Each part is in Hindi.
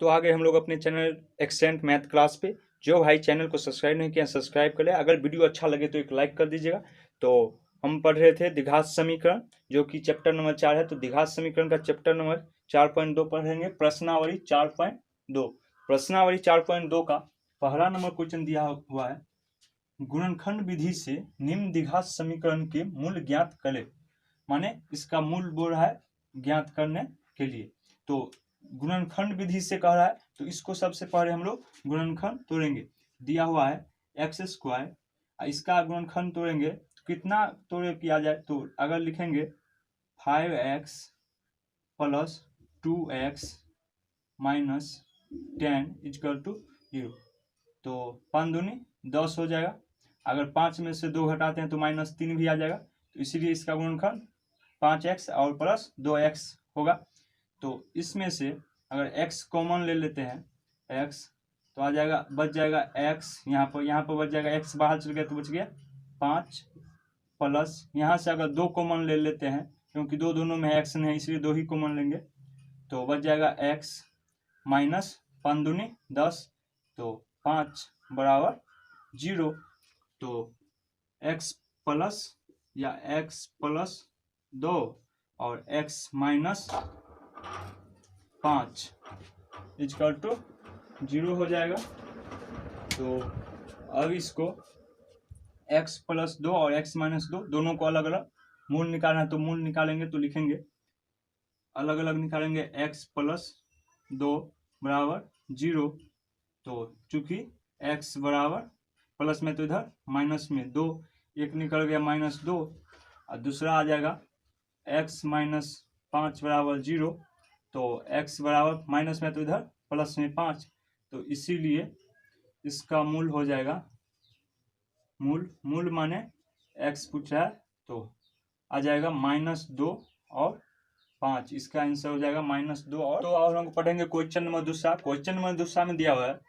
तो आ गए हम लोग अपने चैनल एक्सेंट मैथ क्लास पे। जो भाई चैनल को सब्सक्राइब नहीं किया सब्सक्राइब कर ले। अगर वीडियो अच्छा लगे तो एक लाइक कर दीजिएगा। तो हम पढ़ रहे थे द्विघात समीकरण, जो कि चैप्टर नंबर 4 है। तो द्विघात समीकरण का चैप्टर नंबर 4.2 पढ़ेंगे, प्रश्नावली 4.2। प्रश्नावली 4.2 का पहला नंबर क्वेश्चन दिया हुआ है, गुणनखंड विधि से निम्न द्विघात समीकरण के मूल ज्ञात करें। माने इसका मूल बोल रहा है ज्ञात करने के लिए। तो गुणनखंड विधि से कह रहा है, तो इसको सबसे पहले हम लोग गुणनखंड तोड़ेंगे। दिया हुआ है एक्स स्क्वायर, इसका गुणनखंड तोड़ेंगे तो कितना तोड़े किया जाए, तो अगर लिखेंगे 5x plus 2x minus 10 equal to 0, तो 5 दूनी 10 हो जाएगा। अगर 5 में से 2 घटाते हैं तो -3 भी आ जाएगा। तो इसीलिए इसका गुणनखंड 5x और प्लस 2x होगा। तो इसमें से अगर x कॉमन ले लेते हैं, x तो आ जाएगा, बच जाएगा x, यहाँ पर बच जाएगा x, बाहर चल गया तो बच गया 5 प्लस, यहाँ से अगर 2 कॉमन ले लेते हैं, क्योंकि दोनों में x नहीं है इसलिए 2 ही कॉमन लेंगे, तो बच जाएगा x माइनस 5 दूनी 10, तो 5 बराबर 0। तो x प्लस या x प्लस 2 और x माइनस 5 इक्वल टू 0 हो जाएगा। तो अब इसको x प्लस 2 और x माइनस 2 दोनों को अलग अलग मूल निकालना है, तो मूल निकालेंगे तो लिखेंगे अलग अलग निकालेंगे, x प्लस 2 बराबर 0। तो चूंकि x बराबर प्लस में तो इधर माइनस में 2, एक निकल गया -2 और दूसरा आ जाएगा x माइनस 5 बराबर 0। तो x बराबर माइनस में तो इधर प्लस में 5, तो इसीलिए इसका मूल हो जाएगा, मूल माने x पूछा है तो आ जाएगा -2 और 5। इसका आंसर हो जाएगा -2 और। तो और हम पढ़ेंगे क्वेश्चन नंबर दूसरा। क्वेश्चन नंबर दूसरा में दिया हुआ है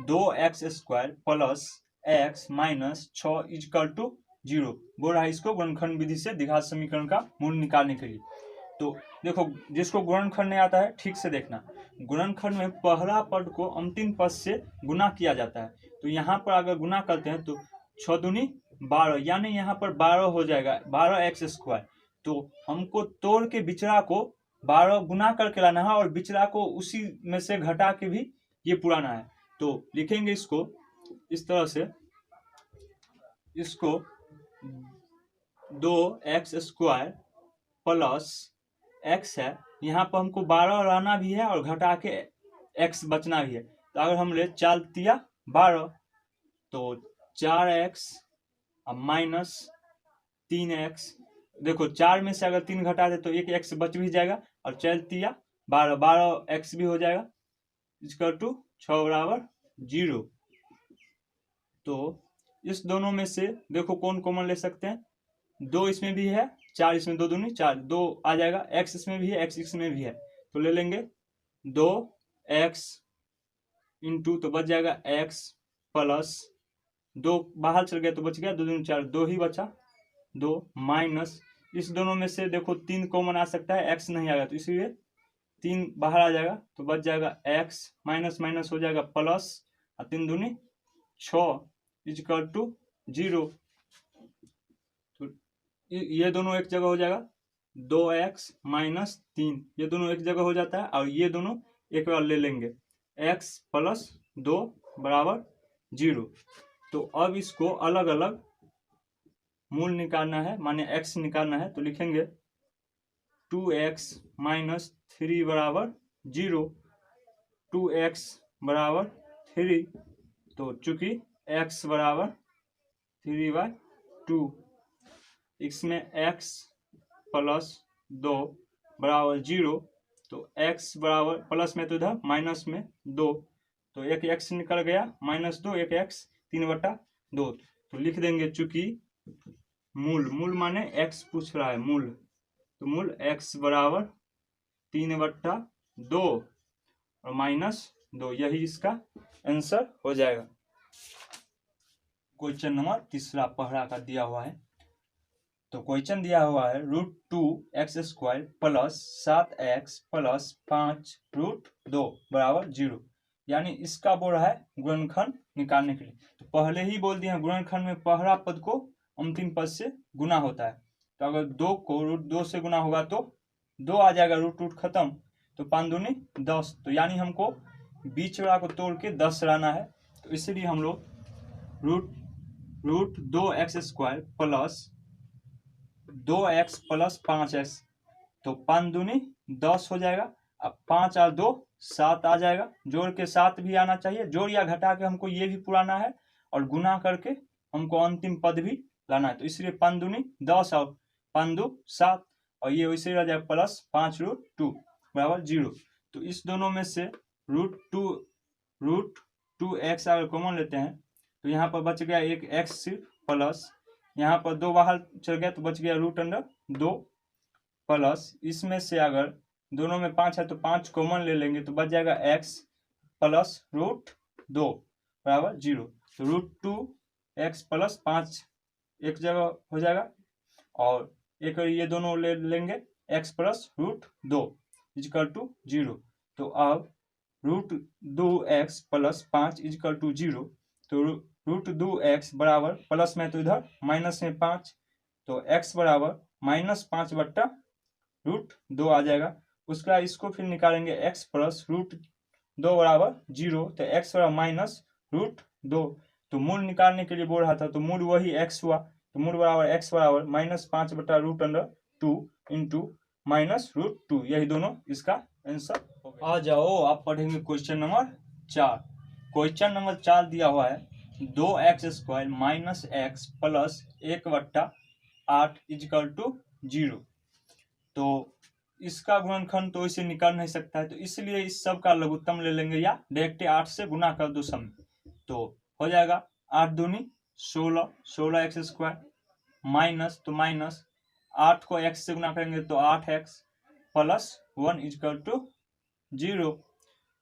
2x² plus x minus 6 equal to 0। बोल रहा है इसको गुणनखंड विधि से द्विघात समीकरण का मूल निकालने के लिए। तो देखो, जिसको गुणनखंड नहीं आता है ठीक से देखना, गुणनखंड में पहला पद को अंतिम पद से गुना किया जाता है। तो यहाँ पर अगर गुना करते हैं तो 6 दूनी 12, यानी यहाँ पर 12 हो जाएगा, 12x²। तो हमको तोड़ के बिचड़ा को 12 गुना करके लाना है और बिचड़ा को उसी में से घटा के भी ये पुराना है। तो लिखेंगे इसको इस तरह से, इसको 2x² प्लस x है, यहाँ पर हमको 12 लाना भी है और घटा के x बचना भी है। तो अगर हम ले 4 तिया 12, तो 4x माइनस 3x, देखो 4 में से अगर 3 घटा दे तो एक x बच भी जाएगा, और 4 तिया 12, 12x भी हो जाएगा इक्वल टू 6 बराबर 0। तो इस दोनों में से देखो कौन कॉमन ले सकते हैं, 2 इसमें भी है, 4 इसमें, 2 दूनी 4, 2 आ जाएगा, x इसमें भी है, x इसमें भी है, तो ले लेंगे 2x इंटू, तो बच जाएगा x प्लस 2 बाहर चल गया तो बच गया 2 दूनी 4, 2 ही बचा, 2 माइनस, इस दोनों में से देखो 3 कॉमन आ सकता है, x नहीं आएगा तो इसलिए 3 बाहर आ जाएगा, तो बच जाएगा x माइनस माइनस हो जाएगा प्लस, 3 दूनी 6 इक्वल टू 0। तो ये दोनों एक जगह हो जाएगा, 2x माइनस 3, ये दोनों एक जगह हो जाता है, और ये दोनों एक बार ले लेंगे, x प्लस 2 बराबर 0। तो अब इसको अलग अलग मूल निकालना है, माने x निकालना है, तो लिखेंगे 2x माइनस 3 बराबर 0, 2x बराबर 3। तो चूंकि x बराबर 3/2, इसमें x प्लस 2 बराबर 0, तो x बराबर प्लस में तो इधर माइनस में 2, तो एक x निकल गया, -2, एक x 3/2। तो लिख देंगे, चूंकि मूल माने x पूछ रहा है मूल, तो मूल x बराबर 3/2 और -2, यही इसका आंसर हो जाएगा। क्वेश्चन नंबर तीसरा पहला का दिया हुआ है तो क्वेश्चन दिया हुआ है √2x² प्लस 7x प्लस 5 √2 बराबर 0, यानी इसका बोल रहा है गुणनखंड निकालने के लिए। तो पहले ही बोल दिए हैं गुणनखंड में पहला पद को अंतिम पद से गुना होता है। तो अगर 2 को √2 से गुना होगा तो 2 आ जाएगा, रूट खत्म, तो 5 दूनी 10, तो यानी हमको बीच वाला को तोड़ के 10 लाना है। तो इसलिए हम लोग √2x² plus 2x plus 5x, तो 5 दूनी 10 हो जाएगा। अब 5 और 2 7 आ जाएगा, जोड़ के 7 भी आना चाहिए, जोड़ या घटा के हमको ये भी पुराना है, और गुना करके हमको अंतिम पद भी लाना है। तो इसलिए 5 दूनी 10 और 5 2 7, और ये वैसे रह जाए प्लस 5 √2 बराबर 0। तो इस दोनों में से √2x अगर कॉमन लेते हैं तो यहाँ पर बच गया एक x सिर्फ, प्लस यहाँ पर 2 बाहर चल गया तो बच गया √2 प्लस इसमें से अगर दोनों में 5 है तो 5 कॉमन ले लेंगे तो बच जाएगा x प्लस √2 बराबर 0। तो √2x प्लस 5 एक जगह हो जाएगा, और एक ये दोनों ले लेंगे x प्लस √2 इजकल टू 0। तो अब √2x प्लस 5 इजकल टू 0, तो √2x बराबर प्लस में तो इधर माइनस में 5, तो x बराबर -5 बट्टा √2 आ जाएगा। उसका इसको फिर निकालेंगे x प्लस √2 बराबर 0, तो x बराबर -√2, तो मूल निकालने के लिए बोल रहा था, तो मूल वही x हुआ, तो मूल बराबर x बराबर -5 बट्टा √2 इंटू -√2, यही दोनों इसका आंसर हो गया। आ जाओ आप पढ़ेंगे क्वेश्चन नंबर 4। क्वेश्चन नंबर 4 दिया हुआ है 2x² minus x plus 1/8 equal to 0। तो इसका गुणनखंड तो इसे निकाल नहीं सकता है, तो इसलिए इस सब का लघुत्तम ले लेंगे, या डायरेक्ट 8 से गुना कर दो सब, तो हो जाएगा 8 दूनी 16, 16x² माइनस, तो माइनस 8 को x से गुना करेंगे तो 8x प्लस 1 इजकल टू 0।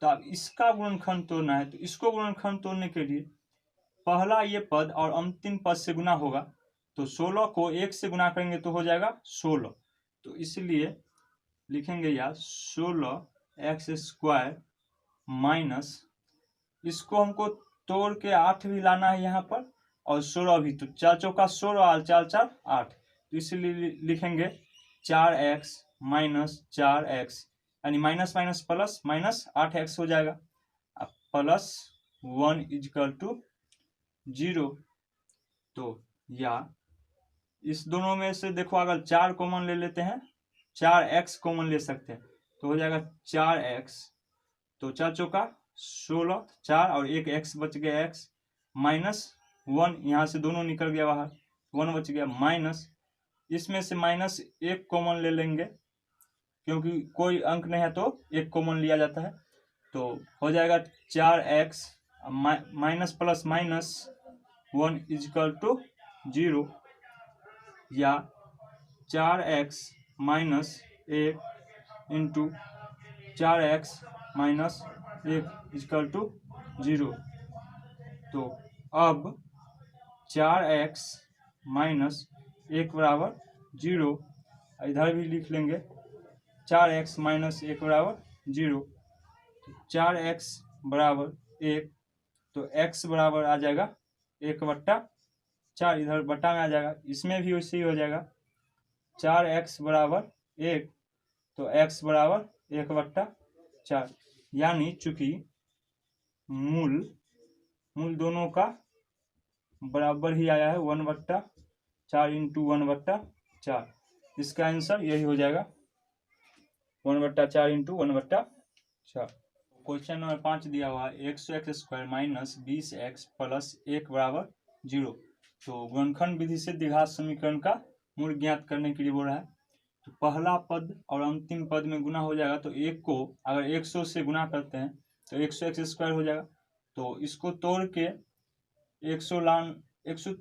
तो अब इसका गुणनखंड तोड़ना है, तो इसको गुणनखंड तोड़ने के लिए पहला ये पद और अंतिम पद से गुना होगा, तो 16 को 1 से गुना करेंगे तो हो जाएगा 16, तो इसलिए लिखेंगे यार 16x² माइनस, इसको हमको तोड़ के 8 भी लाना है यहाँ पर, और 16 भी, तो 4 चौका 16 और 4 4 8, तो इसलिए लिखेंगे 4x माइनस 4x, यानी माइनस माइनस प्लस -8x हो जाएगा, प्लस 1 इजकल टू 0। तो या इस दोनों में से देखो अगर 4 कॉमन ले लेते हैं, 4x कॉमन ले सकते हैं, तो हो जाएगा 4x, तो 4 चौका 16, 4 और एक x बच गया x, -1 यहाँ से दोनों निकल गया बाहर, 1 बच गया, माइनस इसमें से -1 कॉमन ले लेंगे, क्योंकि कोई अंक नहीं है तो 1 कॉमन लिया जाता है, तो हो जाएगा 4x minus plus -1 equal to 0, या 4x minus 1 into 4x minus 1 equal to 0। तो अब 4x माइनस 1 बराबर 0, इधर भी लिख लेंगे 4x माइनस 1 बराबर 0, तो 4x बराबर 1, तो x बराबर आ जाएगा 1/4, इधर बटा में आ जाएगा, इसमें भी वैसे ही हो जाएगा 4x बराबर 1, तो x बराबर 1/4, यानी चूंकि मूल दोनों का बराबर ही आया है 1/4 इंटू 1/4, इसका आंसर यही हो जाएगा 1/4 इंटू 1/4। क्वेश्चन नंबर 5 दिया हुआ है 100x² माइनस 20x प्लस 1 बराबर 0। तो गुणनखंड विधि से द्विघात समीकरण का मूल ज्ञात करने के लिए बोल रहा है। तो पहला पद और अंतिम पद में गुना हो जाएगा, तो एक को अगर 100 से गुना करते हैं तो 100x² हो जाएगा, तो इसको तोड़ के 100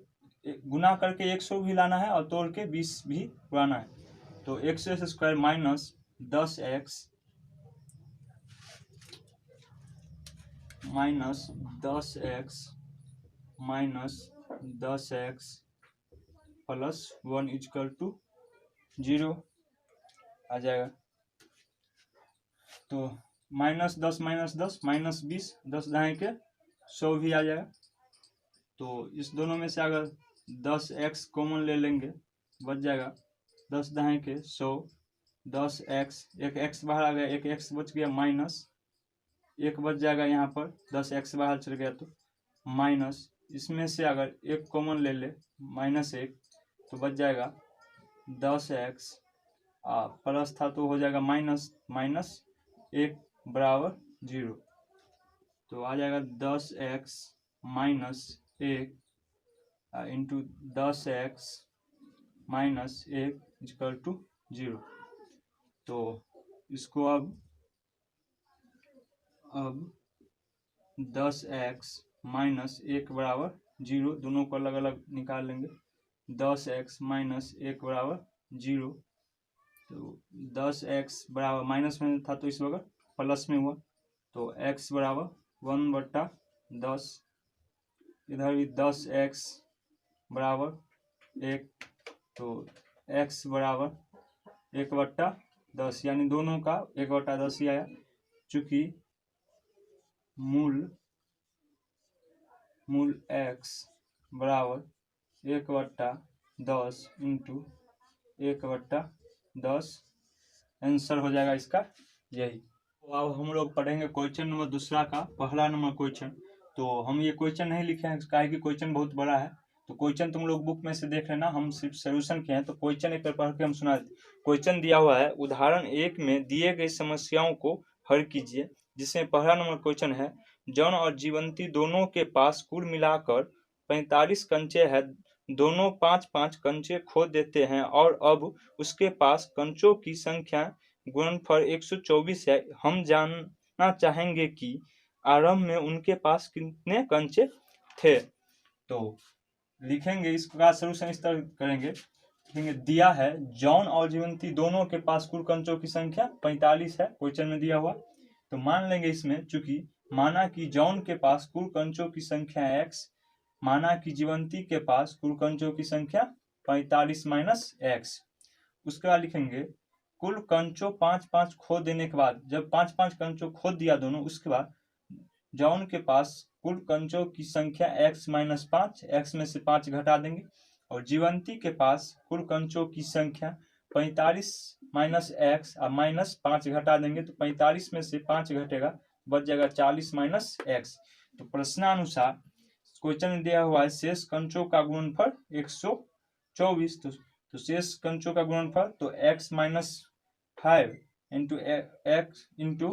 गुना करके 100 भी लाना है और तोड़ के 20 भी लाना है, तो 100x² minus 10x minus 10x plus 1 equal to 0 आ जाएगा। तो -10 -10 -20, 10 ढाई के 100 भी आ जाएगा। तो इस दोनों में से अगर 10x कॉमन ले लेंगे बच जाएगा 10 ढाई के 100, 10x, एक x बाहर आ गया, एक x बच गया, माइनस एक बच जाएगा यहाँ पर, 10x बाहर चल गया तो माइनस, इसमें से अगर एक कॉमन ले ले -1 तो बच जाएगा 10x, प्लस था तो हो जाएगा माइनस, -1 बराबर 0। तो आ जाएगा 10x -1 into 10x -1 equal to 0। तो इसको अब 10x -1 बराबर 0, दोनों को अलग अलग निकाल लेंगे। 10x -1 बराबर 0, तो 10x बराबर माइनस में था तो इस वक्त प्लस में हुआ, तो x बराबर 1/10, इधर भी 10x बराबर 1, तो x बराबर 1/10, यानी दोनों का 1/10 ही आया, चूँकि मूल x बराबर 1/10 इंटू 1/10 आंसर हो जाएगा इसका यही। तो अब हम लोग पढ़ेंगे क्वेश्चन नंबर दूसरा का पहला नंबर क्वेश्चन। तो हम ये क्वेश्चन नहीं लिखे हैं काहे कि क्वेश्चन बहुत बड़ा है, तो क्वेश्चन तुम लोग बुक में से देख लेना, हम सिर्फ सोल्यूशन किए हैं। तो क्वेश्चन एक बार पढ़ के हम सुना देते। क्वेश्चन दिया हुआ है, उदाहरण 1 में दिए गई समस्याओं को हल कीजिए, जिसमें पहला नंबर क्वेश्चन है, जॉन और जीवंती दोनों के पास कुल मिलाकर 45 कंचे है, दोनों 5-5 कंचे खो देते हैं और अब उसके पास कंचों की संख्या गुणनफल 124 है। हम जानना चाहेंगे कि आरंभ में उनके पास कितने कंचे थे। तो लिखेंगे इसका सलूशन इस तरह करेंगे, लिखेंगे दिया है जॉन और जीवंती दोनों के पास कुल कंचों की संख्या 45 है, क्वेश्चन में दिया हुआ। तो मान लेंगे इसमें, चूंकि माना कि जॉन के पास कुल कंचों की संख्या x, माना कि जीवंती के पास कुल कंचों की संख्या 45 - x। उसके बाद लिखेंगे कुल कंचों 5-5 खो देने के बाद, जब 5-5 कंचों खो दिया दोनों, उसके बाद जॉन के पास कुल कंचों की संख्या x - 5, x में से 5 घटा देंगे, और जीवंती के पास कुल कंचों की संख्या 45 - x और -5 घटा देंगे, तो 45 में से 5 घटेगा, बच जाएगा 40 - x। तो प्रश्नानुसार क्वेश्चन में दिया हुआ है शेष कंचों का गुणनफल 124, तो शेष कंचों का गुणनफल तो x - 5 into x into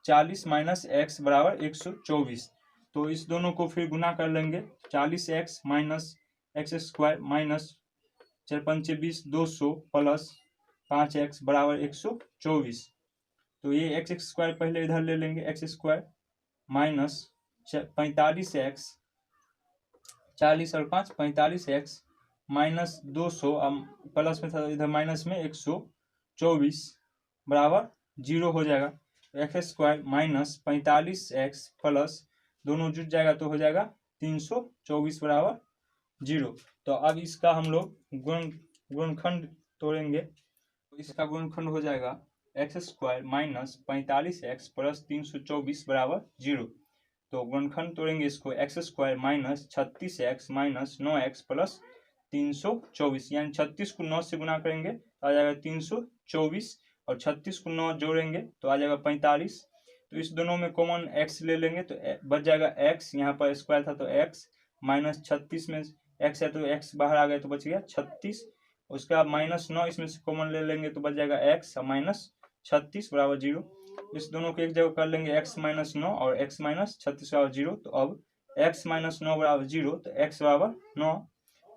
40 - x बराबर 124। तो इस दोनों को फिर गुना कर लेंगे, 40x -x square minus 4×5 = 200 plus 5x बराबर 124। तो ये x स्क्वायर पहले इधर ले लेंगे, x स्क्वायर माइनस 45x, 40 और 5 45x माइनस 200, प्लस में था इधर माइनस में 124 बराबर 0 हो जाएगा। x square minus 45x plus दोनों जुट जाएगा तो हो जाएगा 324 बराबर 0। तो अब इसका हम लोग गुणनखंड तोड़ेंगे, तो इसका गुणनखंड हो जाएगा x square minus 45x plus 324 बराबर 0। तो गुणनखंड तोड़ेंगे इसको, x square minus 36x minus 9x plus 324, यानी 36 को 9 से गुना करेंगे तो आ जाएगा 324, और 36 को 9 जोड़ेंगे तो आ जाएगा 45। तो इस दोनों में कॉमन x ले लेंगे तो बच जाएगा x, यहाँ पर स्क्वायर था तो x माइनस 36 में x है तो x बाहर आ गया तो बच गया 36, उसके बाद -9 इसमें से कॉमन ले लेंगे तो बच जाएगा x माइनस 36 बराबर 0। इस दोनों को एक जगह कर लेंगे, x - 9 और x - 36 बराबर 0। तो अब x - 9 बराबर 0, तो x बराबर 9,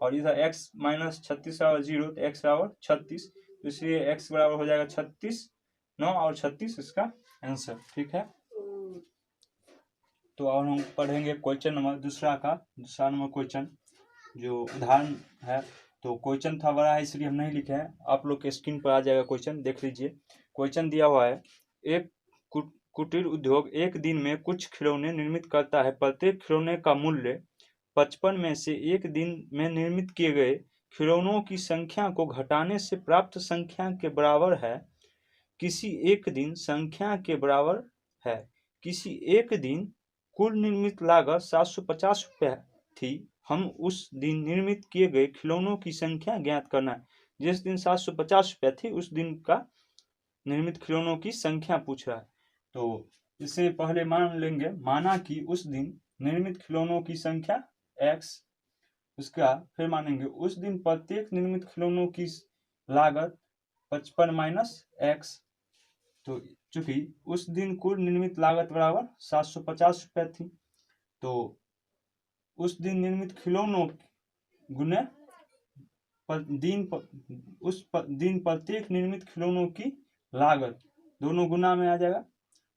और इधर x - 36 बराबर 0, तो x बराबर 36, तो इसलिए x बराबर हो जाएगा 36, 9 और 36 इसका आंसर। ठीक है, तो और हम पढ़ेंगे क्वेश्चन नंबर दूसरा का दूसरा नंबर क्वेश्चन जो उदाहरण है। तो क्वेश्चन था बड़ा है इसलिए हम नहीं लिखे हैं, आप लोग के स्क्रीन पर आ जाएगा क्वेश्चन, देख लीजिए। क्वेश्चन दिया हुआ है, एक कुटीर उद्योग एक दिन में कुछ खिलौने निर्मित करता है, प्रत्येक खिलौने का मूल्य 55 में से एक दिन में निर्मित किए गए खिलौनों की संख्या को घटाने से प्राप्त संख्या के बराबर है। किसी एक दिन संख्या के बराबर है। किसी एक दिन कुल निर्मित लागत 750 रुपये थी। हम उस दिन निर्मित किए गए खिलौनों की संख्या ज्ञात करना है। जिस दिन 750 रुपये थी उस दिन का निर्मित खिलौनों की संख्या पूछ रहा है। तो इसे पहले मान लेंगे, माना कि उस दिन निर्मित खिलौनों की संख्या x, उसका फिर मानेंगे उस दिन प्रत्येक निर्मित खिलौनों की लागत 55 माइनस x। तो चूंकि उस दिन कुल निर्मित लागत बराबर 750 रुपये थी, तो उस दिन निर्मित खिलौनों गुने दिन प्रत्येक निर्मित खिलौनों की लागत, दोनों गुना में आ जाएगा,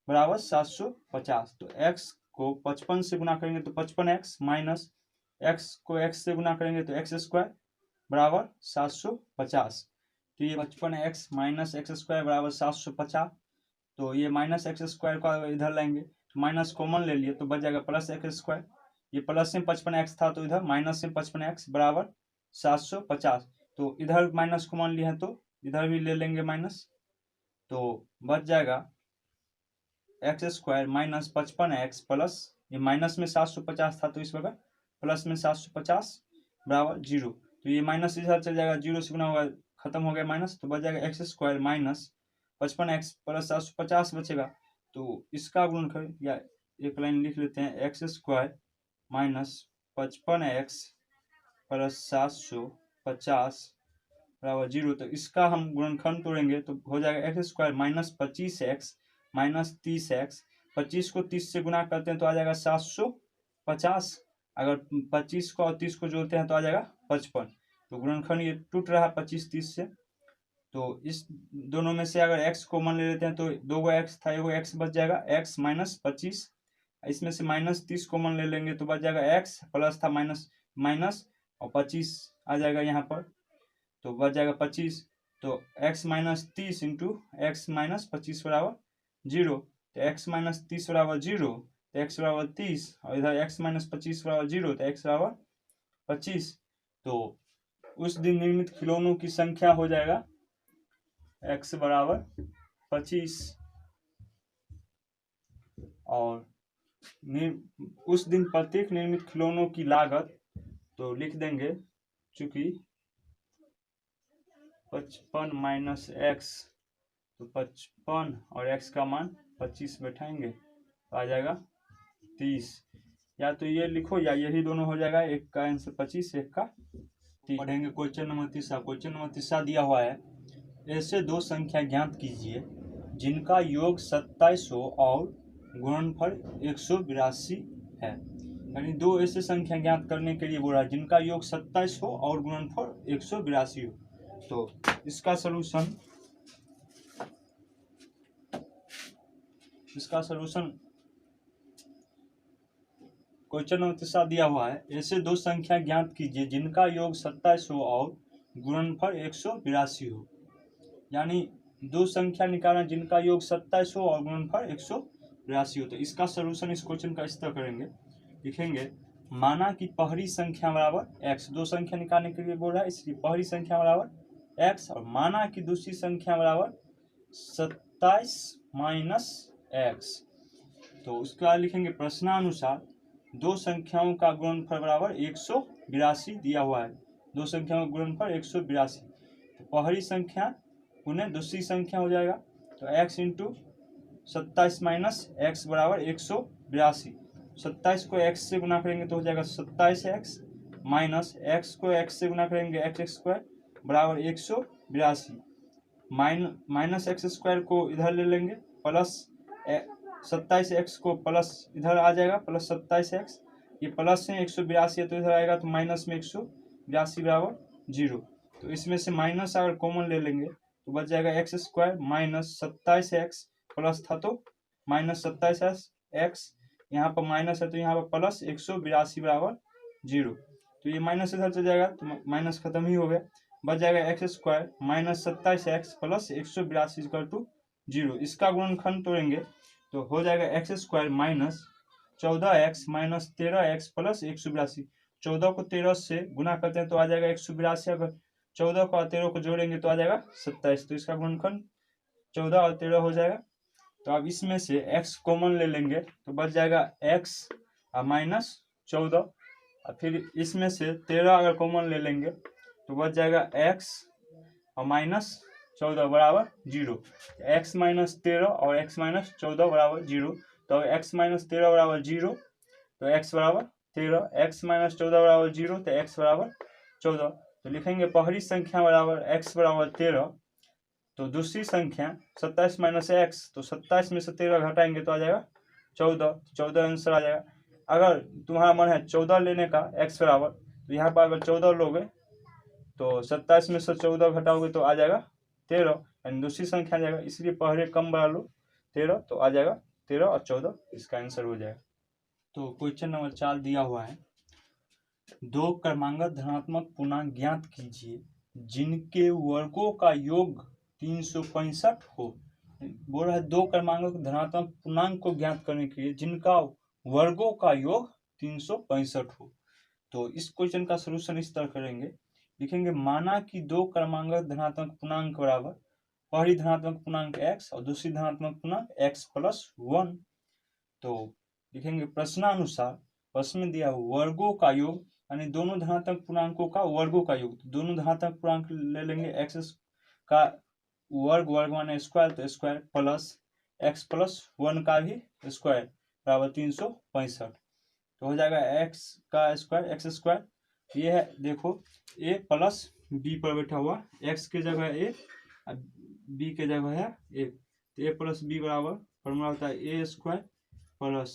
बराबर 750। तो x को 55 से गुना करेंगे तो 55x माइनस x को x से गुना करेंगे तो x स्क्वायर बराबर 750। तो ये 55x माइनस एक्स स्क्वायर बराबर 750। तो ये माइनस एक्स स्क्वायर का इधर लाएंगे तो माइनस कॉमन ले लिए तो बच जाएगा प्लस एक्स स्क्वायर। ये प्लस में 55x था तो इधर माइनस में 55x बराबर 750। तो इधर माइनस कॉमन लिए हैं तो इधर भी ले लेंगे माइनस, तो बच जाएगा x square minus 55x plus ये माइनस में 750 था तो इस वक्त प्लस में 750 बराबर 0। तो ये माइनस इधर चल जाएगा, 0 से गुना होगा खत्म हो गया माइनस, तो बच जाएगा x square minus 55x plus 750 बचेगा। तो इसका गुणनखंड या एक लाइन लिख लेते हैं, x square minus 55x plus 750 बराबर 0। तो इसका हम गुणनखंड तोड़ेंगे तो हो जाएगा x square minus 25x minus 30x। 25 को 30 से गुना करते हैं तो आ जाएगा 750। अगर 25 को और 30 को जोड़ते हैं तो आ जाएगा 55। तो गुणनखंड ये टूट रहा है 25 30 से। तो इस दोनों में से अगर x कॉमन ले लेते हैं तो 2 x था, 1 x बच जाएगा x माइनस 25। इसमें से माइनस 30 कॉमन ले लेंगे तो बच जाएगा x प्लस था माइनस माइनस और 25 आ जाएगा यहाँ पर, तो बच जाएगा 25। तो x minus 30 into x minus 25 बराबर 0। तो x माइनस 30 बराबर 0 तो x बराबर 30 और इधर x माइनस 25 बराबर 0 तो x बराबर 25। तो उस दिन निर्मित खिलौनों की संख्या हो जाएगा x बराबर 25 और उस दिन प्रत्येक निर्मित खिलौनों की लागत तो लिख देंगे, चूंकि 55 माइनस एक्स तो 55 और x का मान 25 बैठाएंगे तो आ जाएगा 30। या तो ये लिखो या यही दोनों हो जाएगा, एक का आंसर 25 एक का 30। पढ़ेंगे क्वेश्चन नंबर 3। क्वेश्चन नंबर 3 दिया हुआ है, ऐसे दो संख्या ज्ञात कीजिए जिनका योग 2700 और गुणनफल 182 है। यानी दो ऐसे संख्या ज्ञात करने के लिए बोल रहा है जिनका योग 2700 और गुणनफल 182 हो। तो इसका सलूशन क्वेश्चन नंबर 3 दिया हुआ है, ऐसे दो संख्या ज्ञात कीजिए जिनका योग 2700 और गुणनफल 182 हो। यानी दो संख्या निकालना जिनका योग 2700 और गुणनफल 182 हो। तो इसका सलूशन इस क्वेश्चन का इस तरह करेंगे, लिखेंगे माना कि पहली संख्या बराबर x, दो संख्या निकालने के लिए बोल रहा है इसलिए पहली संख्या बराबर x, और माना कि दूसरी संख्या बराबर 27 माइनस x। तो उसका लिखेंगे प्रश्नानुसार दो संख्याओं का गुणनफल बराबर 182 दिया हुआ है। दो संख्याओं का गुणनफल 182, तो पहली संख्या उन्हें दूसरी संख्या हो जाएगा। तो x इंटू 27 माइनस एक्स बराबर 182। 27 को x से गुना करेंगे तो हो जाएगा 27x माइनस x को x से गुना करेंगे x स्क्वायर बराबर 182। माइनस एक्स स्क्वायर को इधर ले लेंगे, प्लस 27x को प्लस इधर आ जाएगा प्लस 27x, ये प्लस है 182 है तो इधर आएगा तो माइनस में 182 बराबर 0। तो इसमें से माइनस अगर कॉमन ले लेंगे तो बच जाएगा x square minus 27x plus था तो माइनस 27x, यहाँ पर माइनस है तो यहाँ पर प्लस 182 बराबर 0। तो ये माइनस इधर चल जाएगा तो माइनस खत्म ही हो गया, बच जाएगा x square minus 27x plus 182 equal to 0। इसका गुणनखंड तोड़ेंगे तो हो जाएगा x square minus 14x minus 13x plus 182। 14 को 13 से गुना करते हैं तो आ जाएगा 182। अगर 14 को और 13 को जोड़ेंगे तो आ जाएगा 27। तो इसका गुणनखंड 14 और 13 हो जाएगा। तो अब इसमें से x कॉमन ले लेंगे तो बच जाएगा x और माइनस 14। और फिर इसमें से 13 अगर कॉमन ले लेंगे तो बच जाएगा x और माइनस 14 बराबर 0। x माइनस 13 और x माइनस 14 बराबर 0। तो x माइनस 13 बराबर 0 तो x बराबर 13, x माइनस 14 बराबर 0 तो x बराबर 14। तो लिखेंगे पहली संख्या बराबर x बराबर 13। तो दूसरी संख्या 27 माइनस एक्स, तो 27 में से 13 घटाएंगे तो आ जाएगा 14। 14 आंसर आ जाएगा। अगर तुम्हारा मन है 14 लेने का x बराबर, तो यहाँ पर अगर 14 लोगे तो 27 में से 14 घटाओगे तो आ जाएगा 13, यानी दूसरी संख्या आ जाएगा। इसलिए पहले कम बढ़ा लो 13 तो आ जाएगा 13 और 14, इसका आंसर हो जाएगा। तो क्वेश्चन नंबर 4 दिया हुआ है, दो क्रमांगत धनात्मक पूर्णांक ज्ञात कीजिए जिनके वर्गों का योग 365 हो। बोल रहा है दो क्रमांकों धनात्मक पूर्णांक को ज्ञात करने के लिए जिनका वर्गों का योग 365 हो। तो इस क्वेश्चन का सलूशन इस तरह करेंगे, लिखेंगे माना कि दो क्रमांगत धनात्मक पूर्णांक बराबर पहली धनात्मक पूर्णांक x और दूसरी धनात्मक पूर्णांक x प्लस 1। तो लिखेंगे प्रश्नानुसार प्रश्न में दिया वर्गों का योग, यानी दोनों धनात्मक पूर्णांकों का वर्गों का योग। दोनों धनात्मक पूर्णांक ले लेंगे, x का वर्ग, वर्ग माने स्क्वायर, तो स्क्वायर प्लस x प्लस 1 का भी स्क्वायर बराबर 365। तो हो जाएगा x का स्क्वायर x स्क्वायर, ये है देखो a प्लस b पर बैठा हुआ, x के जगह a b के जगह है a, तो a प्लस b बराबर फॉर्मूला होता है a square plus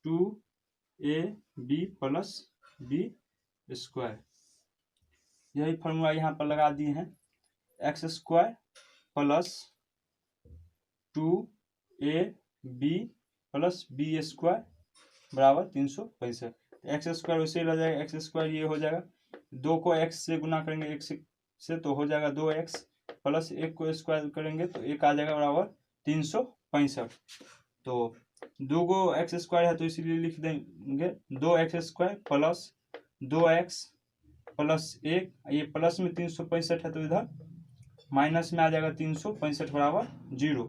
2ab plus b square. यही फॉर्मूला यहाँ पर लगा दिए हैं, x square plus 2ab plus b square बराबर 365। एक्स स्क्वायर वैसे ही रह जाएगा, एक्स स्क्वायर ये हो जाएगा, 2 को x से गुना करेंगे एक से तो हो जाएगा 2x प्लस 1 को स्क्वायर करेंगे तो 1 आ जाएगा बराबर 365। तो 2 को एक्स स्क्वायर है तो इसीलिए लिख देंगे 2x square plus 2x plus 1, ये प्लस में 365 है तो इधर माइनस में आ जाएगा 365 बराबर 0।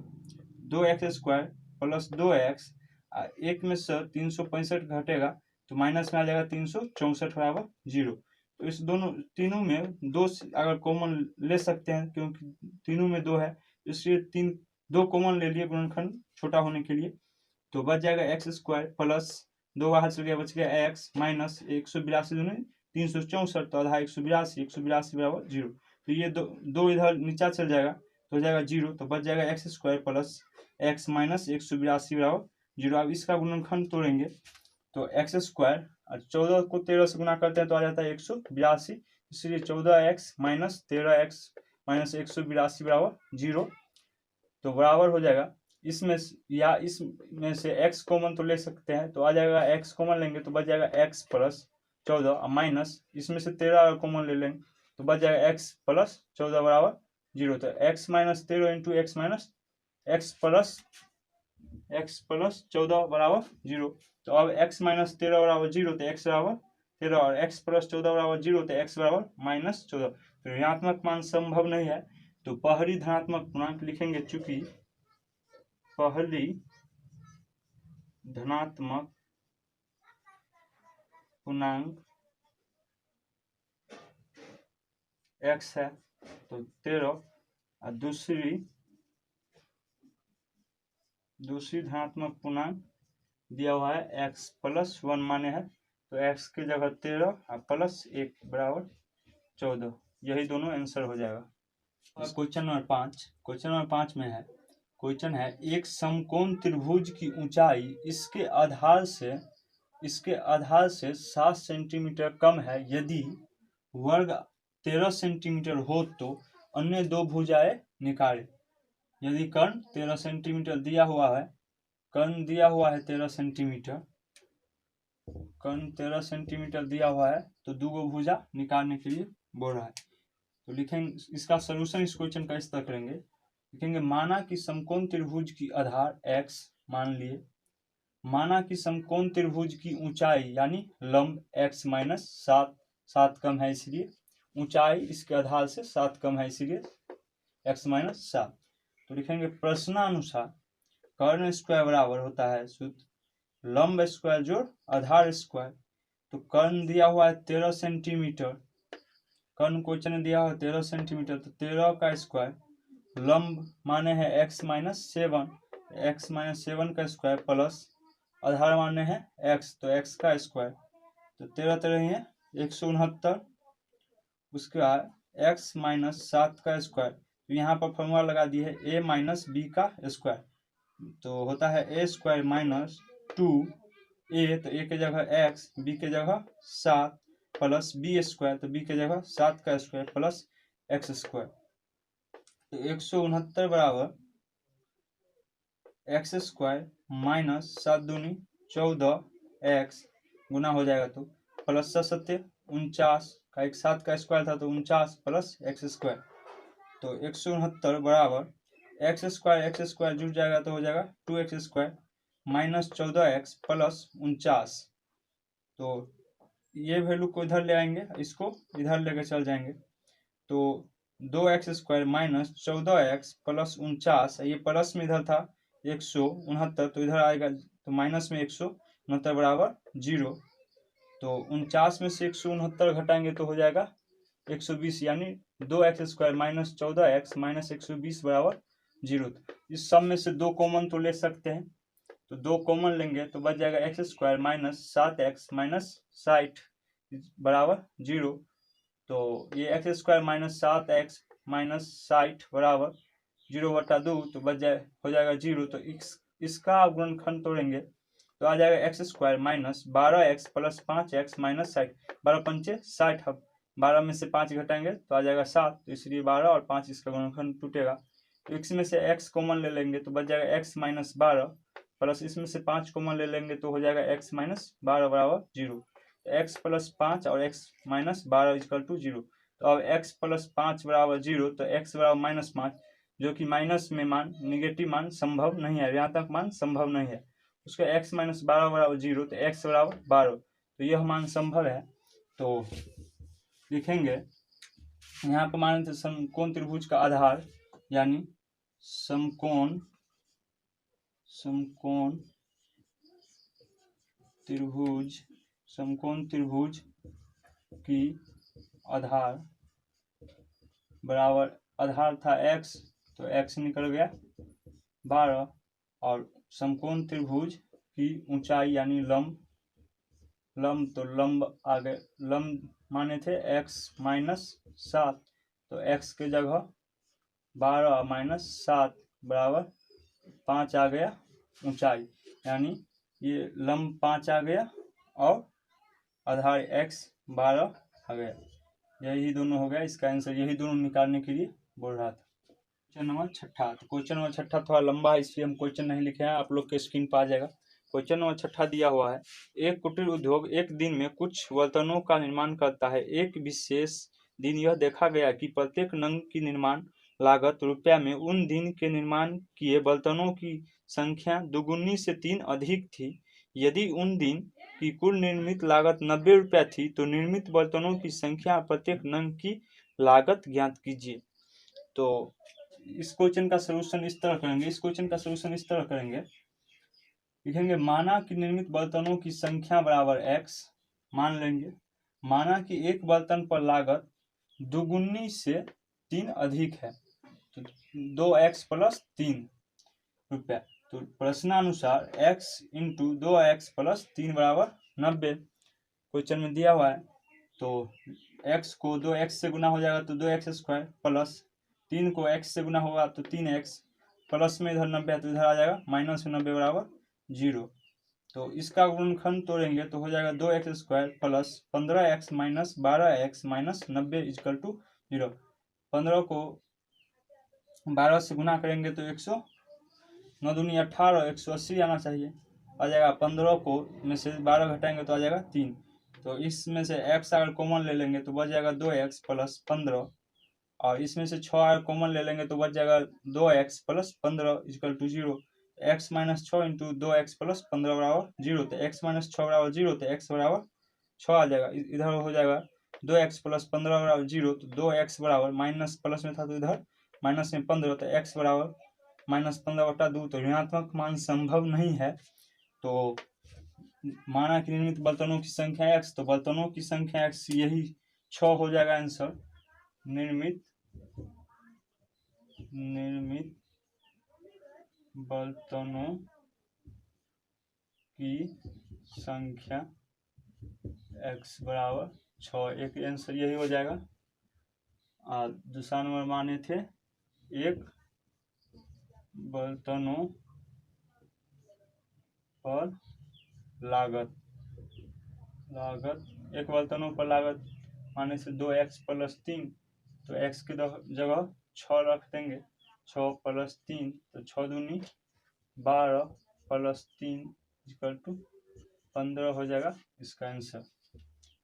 2x स्क्वायर प्लस 2x, 1 में से 365 घटेगा तो माइनस में आ जाएगा 364 बराबर 0। तो इस तीनों में 2 अगर कॉमन ले सकते हैं, क्योंकि तीनों में 2 है इसलिए 2 कॉमन ले लिए गुणनखंड छोटा होने के लिए। तो बच जाएगा एक्स स्क्वायर प्लस 2 बाहर चल गया, बच गया एक्स माइनस 182 दूनी 364, तो आधा 182, 182 बराबर 0। तो ये दो इधर नीचा चल जाएगा तो हो जाएगा 0। तो बच जाएगा x square plus x minus 182 बराबर 0। अब इसका गुणनखंड तोड़ेंगे तो एक्स स्क्वायर 14 को 13 से गुना करते हैं तो आ जाता है 182, इसलिए 14x माइनस 13x माइनस 182 बराबर 0। तो बराबर हो जाएगा इसमें से x कॉमन तो ले सकते हैं तो आ जाएगा x कॉमन लेंगे तो बच जाएगा x प्लस 14 माइनस इसमें से 13 कॉमन ले लेंगे तो बच जाएगा x प्लस 14 बराबर 0। तो x minus 13 into x minus x plus 14 बराबर 0। तो अब x माइनस 13 बराबर 0 तो x बराबर 13 और x प्लस 14 बराबर 0 तो x बराबर माइनस 14। तो ऋणात्मक मान संभव नहीं है तो पहली धनात्मक पूर्णांक लिखेंगे, चूंकि पहली धनात्मक पूर्णांक x है तो 13 और दूसरी धनात्मक पूर्णांक दिया हुआ है x प्लस 1 माने है तो x की जगह 13 और प्लस 1 बराबर 14। यही दोनों आंसर हो जाएगा। क्वेश्चन नंबर 5 में है, क्वेश्चन है एक समकोण त्रिभुज की ऊंचाई इसके आधार से 7 सेंटीमीटर कम है। यदि वर्ग 13 सेंटीमीटर हो तो अन्य दो भुजाएं निकालें। यदि कर्ण 13 सेंटीमीटर दिया हुआ है, कर्ण दिया हुआ है 13 सेंटीमीटर, कर्ण 13 सेंटीमीटर दिया हुआ है तो दो भुजा निकालने के लिए बोल रहा है। तो लिखेंगे इसका सलूशन इस क्वेश्चन का इस तरह करेंगे, लिखेंगे माना कि समकोण त्रिभुज की आधार x मान लिए माना कि समकोण त्रिभुज की ऊंचाई यानी लंब x माइनस 7 कम है, इसलिए ऊंचाई इसके आधार से 7 कम है, इसलिए x माइनस 7। तो लिखेंगे प्रश्नानुसार कर्ण स्क्वायर बराबर होता है सूत्र लंब स्क्वायर जोड़ आधार स्क्वायर। तो कर्ण दिया हुआ है 13 सेंटीमीटर, कर्ण क्वेश्चन में दिया हुआ है 13 सेंटीमीटर, तो 13 का स्क्वायर लंब माने हैं x माइनस 7, एक्स माइनस 7 का स्क्वायर प्लस आधार माने हैं x, तो x का स्क्वायर, तो 13 13 है 169, उसके बाद x माइनस 7 का स्क्वायर। तो यहाँ पर फॉर्मूला लगा दिए है a माइनस बी का स्क्वायर, तो होता है a स्क्वायर माइनस 2a, तो a के जगह x, b के जगह 7 प्लस b स्क्वायर, तो b के जगह 7 का स्क्वायर प्लस x स्क्वायर। तो 169 बराबर एक्स स्क्वायर माइनस 7 दूनी 14x गुना हो जाएगा, तो प्लस 7 49 का, एक 7 का स्क्वायर था तो 49 प्लस एक्स स्क्वायर। तो 169 बराबर एक्स स्क्वायर जुड़ जाएगा तो हो जाएगा 2x square minus 14x plus 49। तो ये वैल्यू को इधर ले आएंगे, इसको इधर लेकर चल जाएंगे, तो 2x square minus 14x plus 49, ये प्लस में इधर था 169, तो इधर आएगा तो माइनस में 169 बराबर 0। तो 49 में से 169 घटाएंगे तो हो जाएगा 120, यानी 2x square minus 14x minus 120 बराबर 0। इस सब में से 2 कॉमन तो ले सकते हैं, तो 2 कॉमन लेंगे तो बच जाएगा x square minus 7x minus 60 बराबर 0। तो ये x square minus 7x minus 60 बराबर 0/2, तो बच जाए हो जाएगा 0। तो इसका गुणनखंड तोड़ेंगे तो आ जाएगा x square minus 12x plus 5x minus 60, 12 पंचे 60, अब 12 में से 5 घटाएंगे तो आ जाएगा 7, तो इसलिए 12 और 5 इसका गुणनखंड टूटेगा। तो x में से x कॉमन ले लेंगे तो बच जाएगा x माइनस 12 प्लस इसमें से 5 कॉमन ले लेंगे तो हो जाएगा x माइनस 12 बराबर 0। x प्लस 5 और x माइनस 12 इक्वल टू 0। तो अब x प्लस 5 बराबर 0, तो x बराबर माइनस 5, जो कि माइनस में मान निगेटिव मान संभव नहीं है, यहाँ तक मान संभव नहीं है, उसका x माइनस 12 बराबर 0, तो x बराबर 12, तो यह मान संभव है। तो लिखेंगे यहाँ पर मान थे समकोण त्रिभुज का आधार यानी समकोण त्रिभुज की आधार बराबर, आधार था x, तो x निकल गया 12, और समकोण त्रिभुज की ऊंचाई यानी लंब, तो लंब आ गए, लंब माने थे x माइनस 7, तो x के जगह 12 माइनस 7 बराबर 5 आ गया ऊंचाई, यानी ये लंब 5 आ गया और आधार x 12 आ गया। यही दोनों हो गया, इसका आंसर यही दोनों निकालने के लिए बोल रहा था। क्वेश्चन नंबर 6, तो क्वेश्चन नंबर 6 थोड़ा लंबा है इसलिए हम क्वेश्चन नहीं लिखे हैं, आप लोग के स्क्रीन पर आ जाएगा। क्वेश्चन नंबर 6 दिया हुआ है, एक कुटीर उद्योग एक दिन में कुछ बर्तनों का निर्माण करता है। एक विशेष दिन यह देखा गया कि प्रत्येक नंग की निर्माण लागत रुपया में उन दिन के निर्माण किए बर्तनों की संख्या दुगुनी से 3 अधिक थी। यदि उन दिन की कुल निर्मित लागत 90 रुपया थी तो निर्मित बर्तनों की संख्या प्रत्येक नंग की लागत ज्ञात कीजिए। तो इस क्वेश्चन का सलूशन इस तरह करेंगे, लिखेंगे माना कि निर्मित बर्तनों की संख्या बराबर x, मान लेंगे माना कि एक बर्तन पर लागत दुगुनी से 3 अधिक है, तो 2x प्लस 3 रुपया। तो प्रश्नानुसार x इंटू 2x प्लस 3 बराबर 90 क्वेश्चन में दिया हुआ है। तो x को 2x से गुना हो जाएगा तो 2x स्क्वायर प्लस 3 को x से गुना होगा तो 3x प्लस में इधर 90 है तो इधर आ जाएगा माइनस में 90 बराबर 0। तो इसका गुणनखंड तोड़ेंगे तो हो जाएगा 2x square plus 15x minus 12x minus 90 equal to 0। 15 को 12 से गुना करेंगे तो 100, 9 दूनी 18, 180 आना चाहिए, आ जाएगा। 15 को में से 12 घटाएंगे तो आ जाएगा 3, तो इसमें से x अगर कॉमन ले लेंगे तो बच जाएगा 2x प्लस 15, और इसमें से 6 अगर कॉमन ले लेंगे तो बच जाएगा 2x plus 15 equal to 0। X minus 6 into 2x plus 15 बराबर 0। तो x माइनस 6 बराबर 0, तो x बराबर 6 आ जाएगा। इधर हो जाएगा 2x प्लस 15 बराबर 0, तो 2x बराबर माइनस प्लस में था तो इधर माइनस में 15, तो x बराबर -15/2। तो ऋणात्मक मान संभव नहीं है। तो माना कि निर्मित बर्तनों की संख्या x, तो बर्तनों की संख्या x यही 6 हो जाएगा आंसर। निर्मित बर्तनों की संख्या x बराबर 6, एक आंसर यही हो जाएगा। और दूसरा नंबर माने थे एक बर्तनों पर लागत एक बर्तनों पर लागत माने से 2x प्लस 3, तो x की जगह 6 रख देंगे। 6 प्लस 3, तो 6 दूनी 12 प्लस 3 इक्वल टू 15 हो जाएगा इसका आंसर।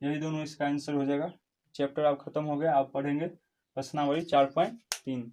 यही दोनों इसका आंसर हो जाएगा। चैप्टर अब खत्म हो गया। आप पढ़ेंगे प्रश्नावली 4.3।